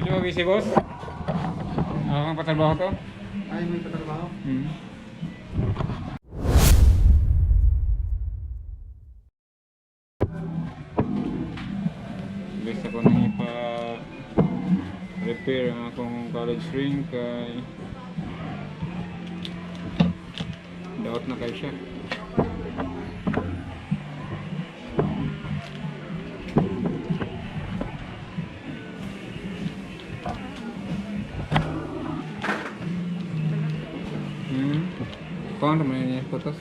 Di ba busy boss? Kung patrabaho to? Ay, may patrabaho? Gusto ko nang ipa-repair ang akong college ring kay daot na kayo siya. Kung ano man yung putos?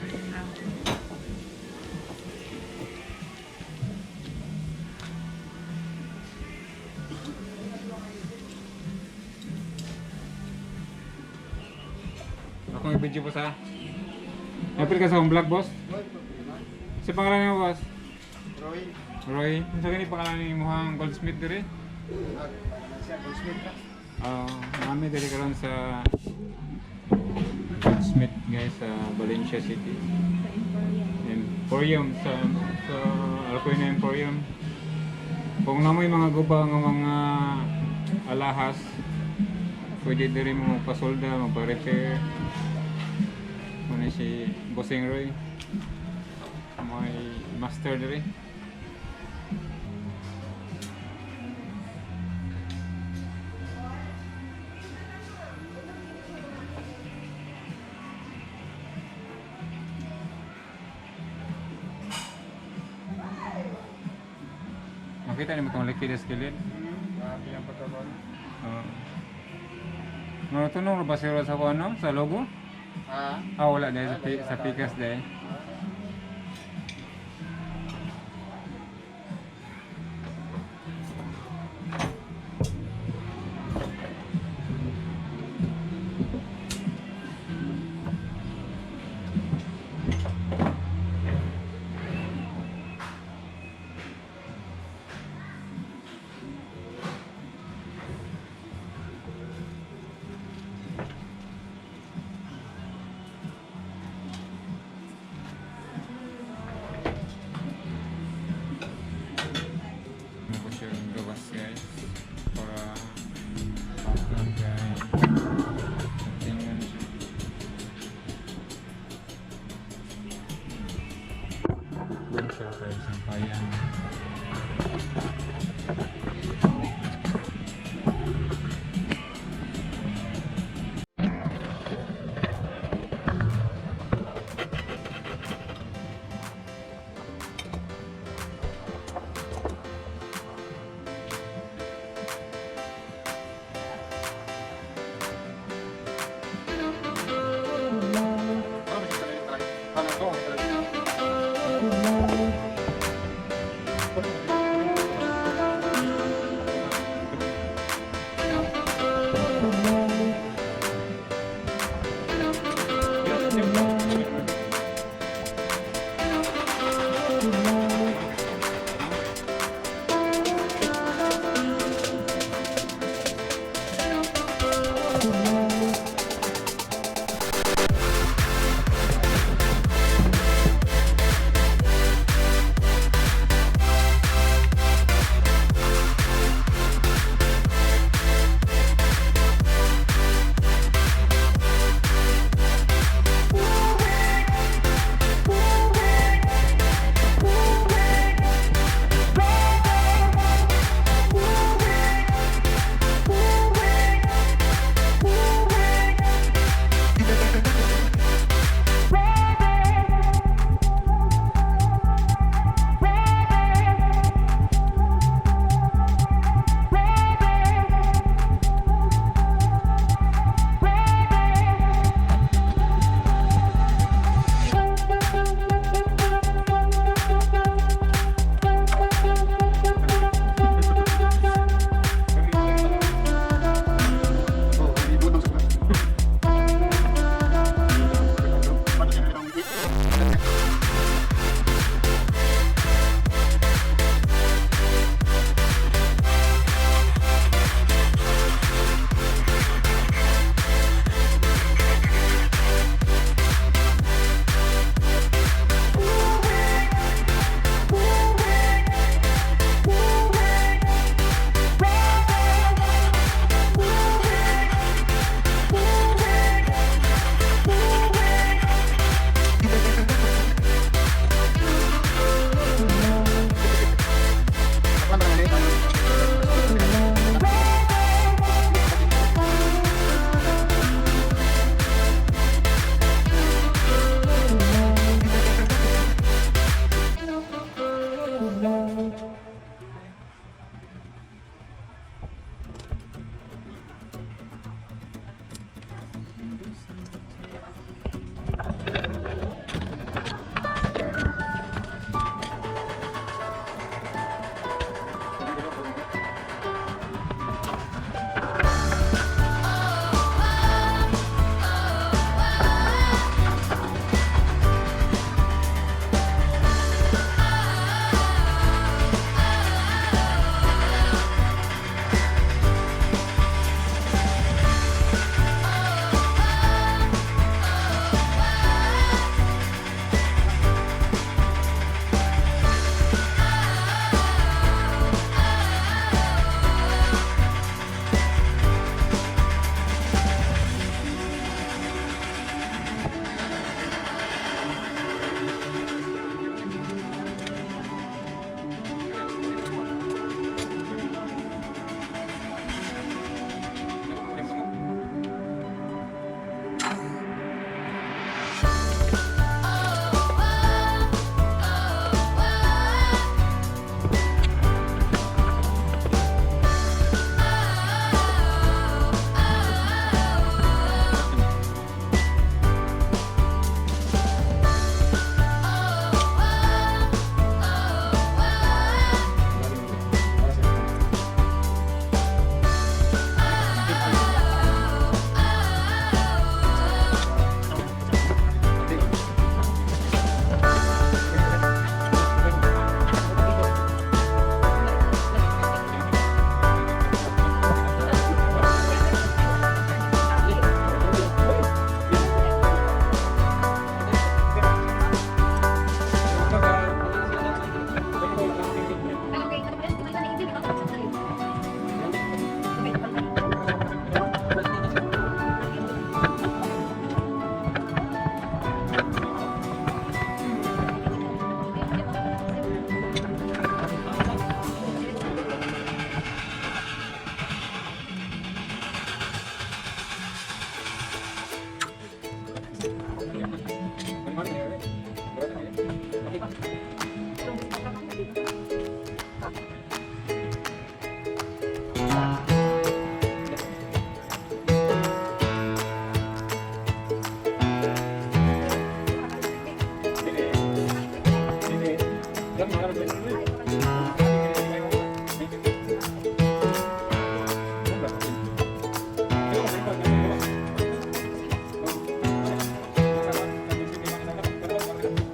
Akong i-video po sa April ka sa home vlog boss? Si pangalan mo boss? Roy. Roy? Sa ganit pangalan ni Muhang Goldsmith diri? Siya, Goldsmith ka? Nami diri karon sa Goldsmith guys sa Valencia City. Emporium sa Alcoyna Emporium. Kung namoy mga guba nga mga alahas, pwede diri mo magpasolda, magpa-repair. Muna si Bossing Roy. May master diri. Makita niyo itong liquid skillet? Grabe ang patrabaho. Tunong ba sila sa ano? Sa logo? Ah? Wala dahil sa pikas dahil. Ako siya yung gawas guys para pakang guys tingnan siya doon siya kayo sampayan.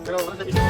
Pero wala sa dito.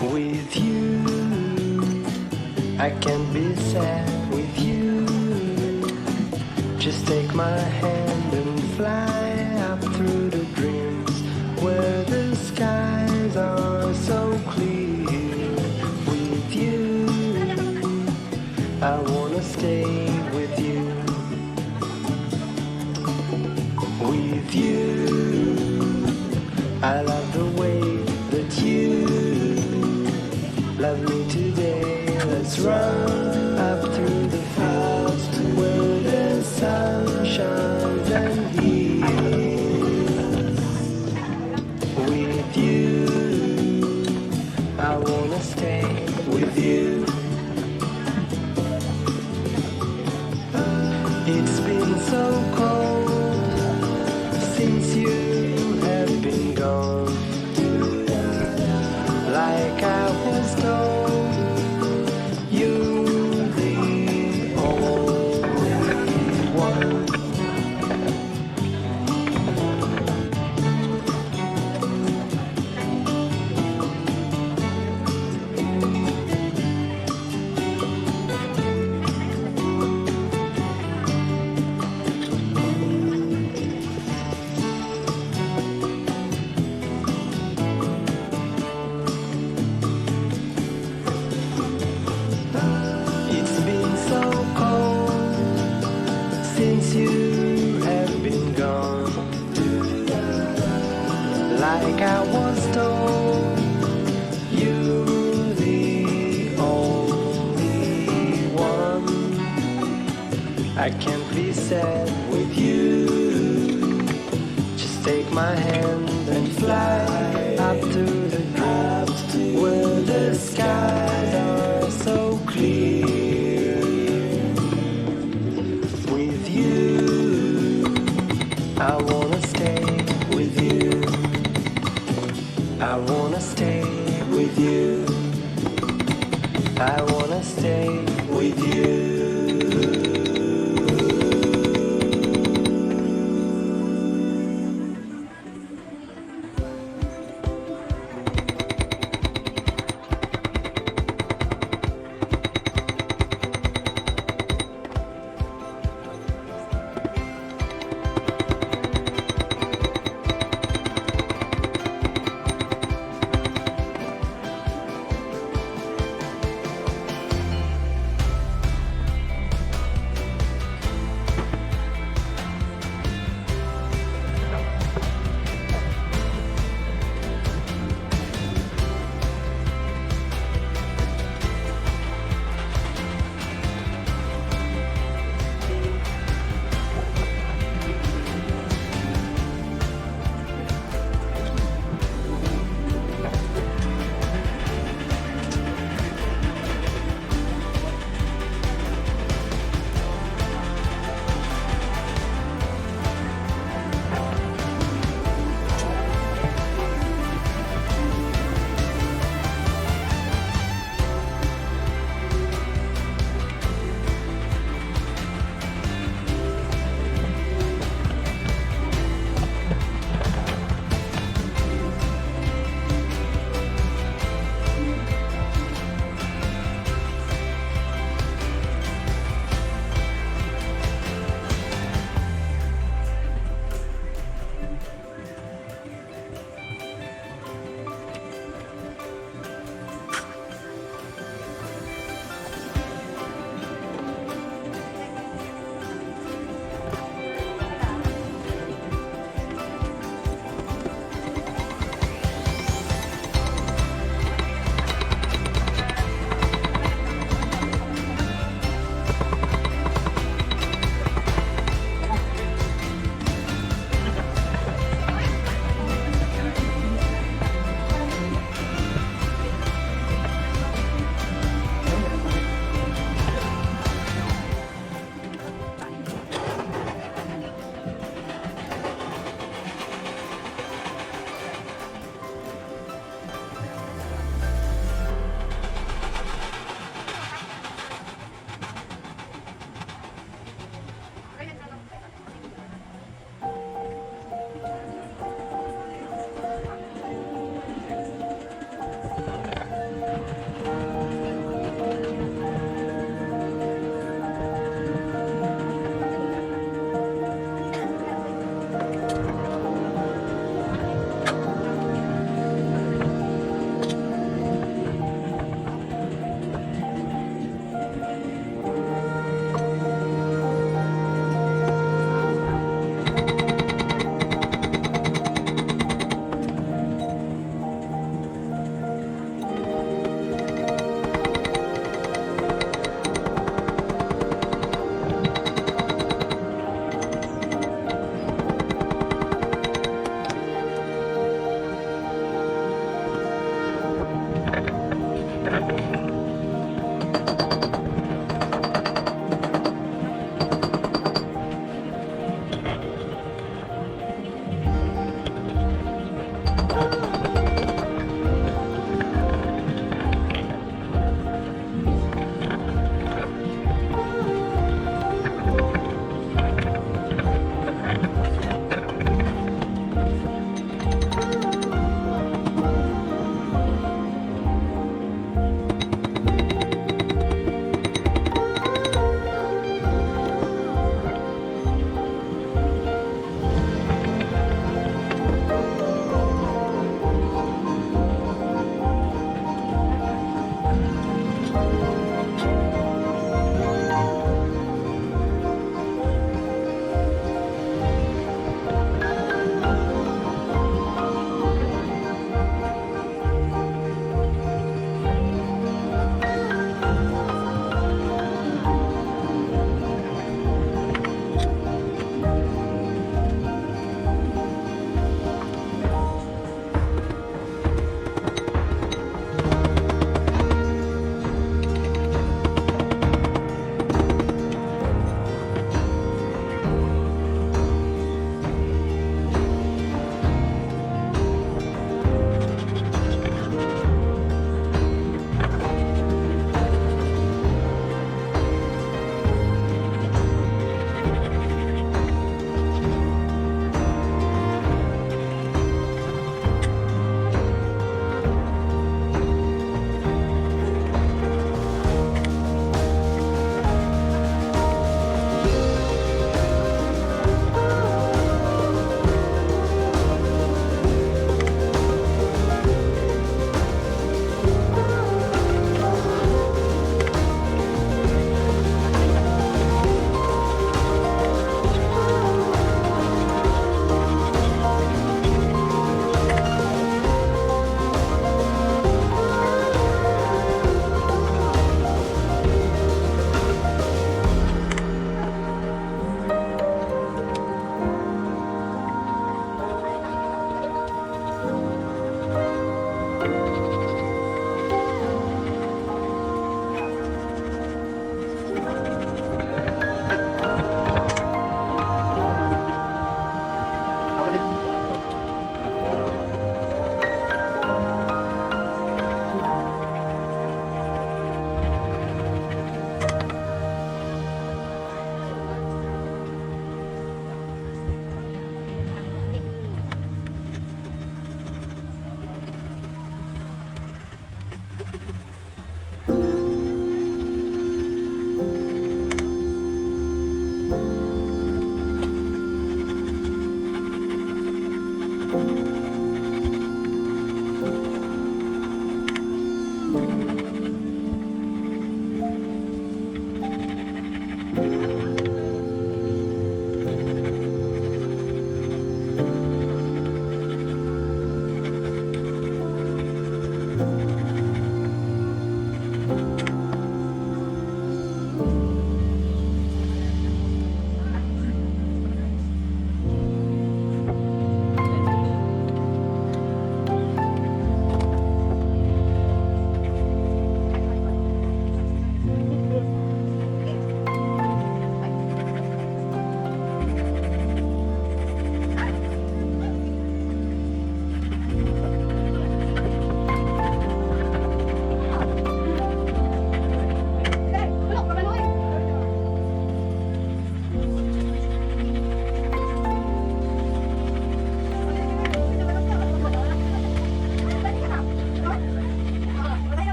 With you, I can be sad with you. Just take my hand and fly up through the dreams where the skies are so clear. I wanna stay with you. With you, I love the way that you love me today. Let's run up through the fields where the sun shines and heals. With you, I wanna stay with you. It's been so cold since you have been gone. Like I was told, you're the only one. It's been so cold since you have been gone. Like I was told, you're the only one. I can't be sad with you. Just take my hand and fly up to the clouds where the skies are so clear. With you, I wanna stay with you. I wanna stay with you. I wanna stay with you.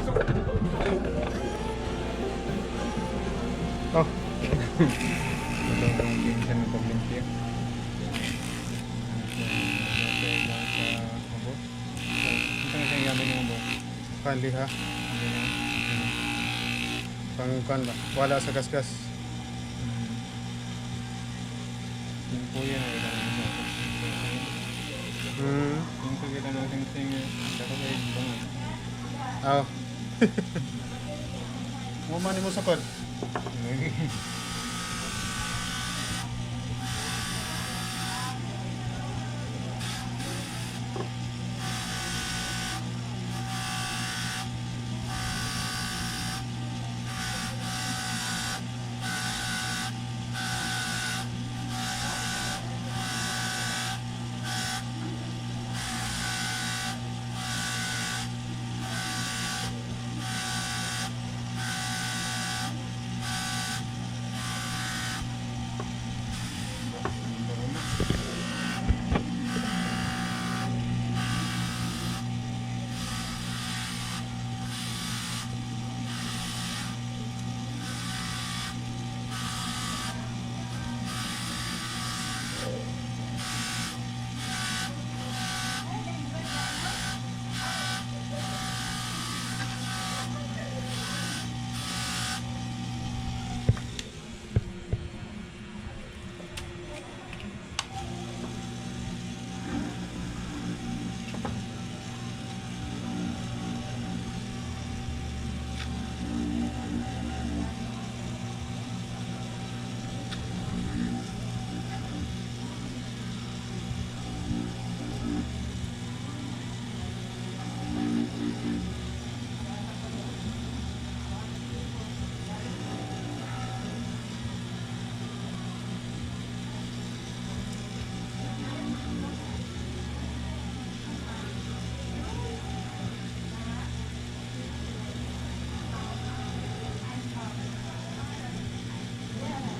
Pasok. Oh. Ito ang pinsan ng paglimpyo. Ito na siyang gamit ng boss. Kanli ha. Pangkan ba? Wala sa gasgas. Yung po yan ay lang sa Hmm. yung pagkita ng sing-sing dapat ay bangon. Oh. Mo man mo sakot.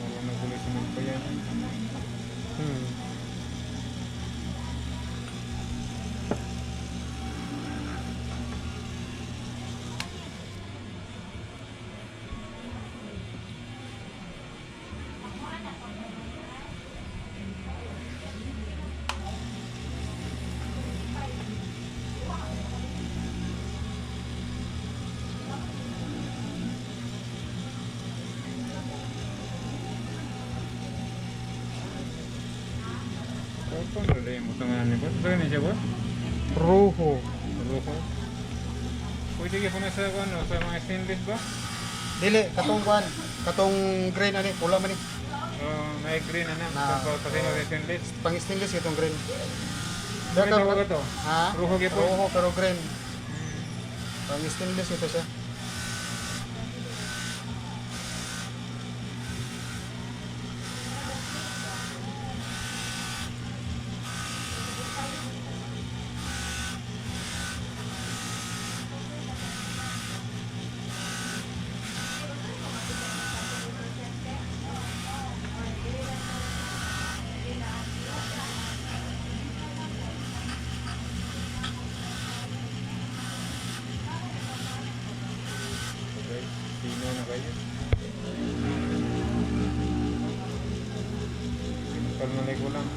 Wala na gulo sunod pa yan. Hmm. Kung relay mo ito nga ni boss. Ito nga siya boss? Roho. Ruho. Pwede ka po na sa ano, sa mga stainless ba? Dili katong kwan, katong green ani, pula man ni. May green na Na- pati na stainless. Pang stainless itong green. Ano tawag ito? Ha? Roho gyud po? Roho pero green. Pang stainless ito siya. Okay. Sino na kayo? Simple na like ko lang.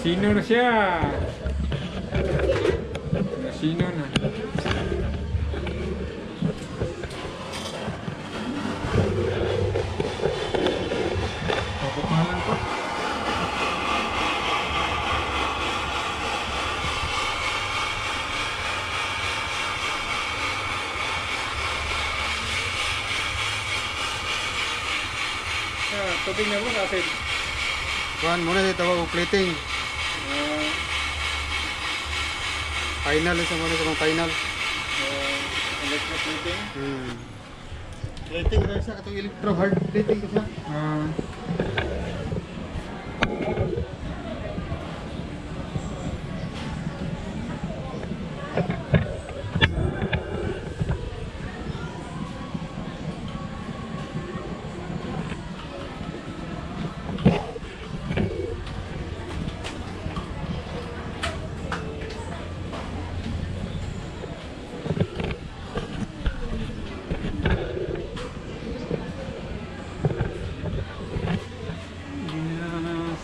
Sino na siya? Sino na? Kapot na lang po. Tubig na po sa atin. Kwan muna dito tawag og plating. Final sa muna sa mga final. Electric plating. Plating sa katong electro hard plating ko siya.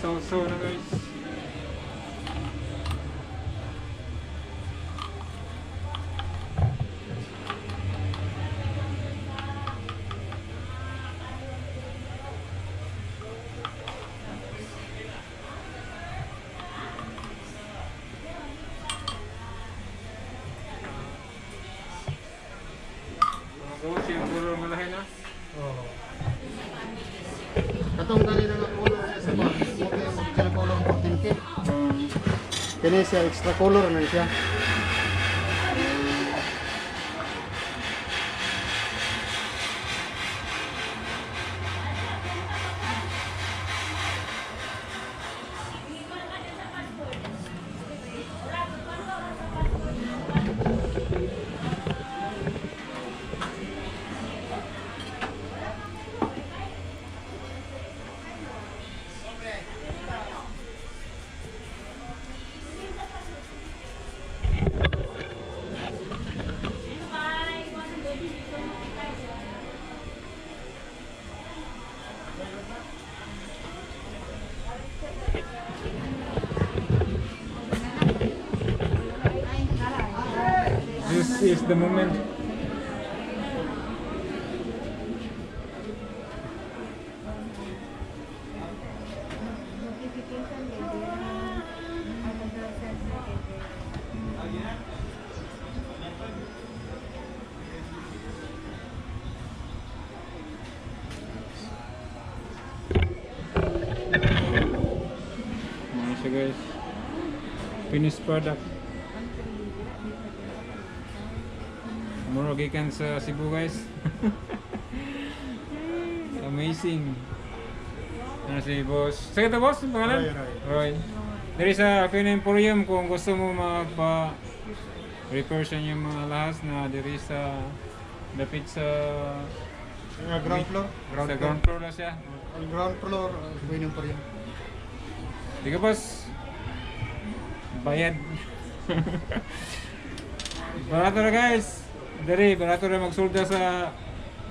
sausaw na guys. Mga siya ang puro malahi na. Oo. Katong kanina nga color niya sa box. Okay, original color 14K. Kini siya extra color na siya. This is the moment. Nice guys. Finished product. Mura gikan sa Cebu guys. Amazing. Ano si boss? Sige to boss, ang pangalan? Roy. Roy. Dari sa Aquino Emporium kung gusto mo magpa-repair sa inyong mga lahas na diri sa lapit sa Ground floor. sa ground floor na siya. Ang ground floor, winning pa rin. Di ka boss? Bayad. Barato na guys. Dari, barato na magsulda sa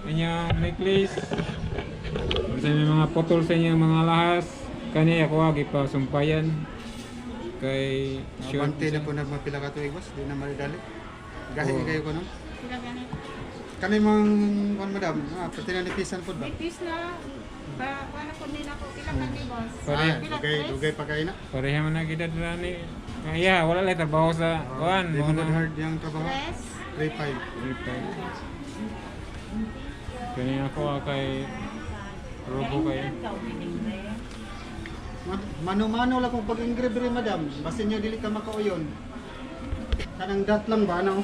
inyong necklace. Sa may mga putol sa inyong mga lahas. Kani ako agi pa sumpayan. Kay short. Bante na po na mapila ka tuig boss, di na maridali. Gahi kayo ko no? Sila ganit. Kani mang kon madam, pati na nipisan po ba? Ipis na. Paano ko din ako? Pila ka ni boss? Pare- Dugay pa kayo na. Pareha man na gidad na ni. Kaya wala lang trabaho sa kuan. Di Mo mo na hard yung trabaho. Yes. 3-5. Kani ako kay Robo kayo. Mano-mano lang kung pag-engrave rin madam. Basta nyo dili ka makauyon. Kanang dat lang ba na?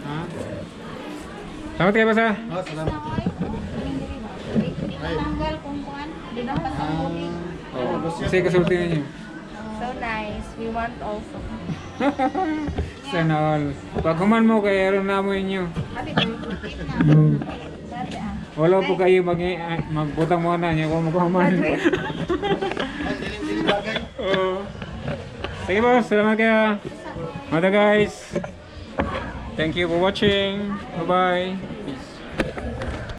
Ha? Salamat kayo basa. Oh, salamat. Hindi ka tanggal kung kuan. Hindi na patangkulin. Oh, kasi kasulti ninyo. So nice. We want also. Sana all. Pag human mo kay aron na mo inyo. Abi ko putik na. Dati ah. Wala po kayo magbutang mo na niyo kung maghuman. Ay, dili bagay. Oo. Sige boss, salamat kayo. Mata guys. Thank you for watching. Bye bye.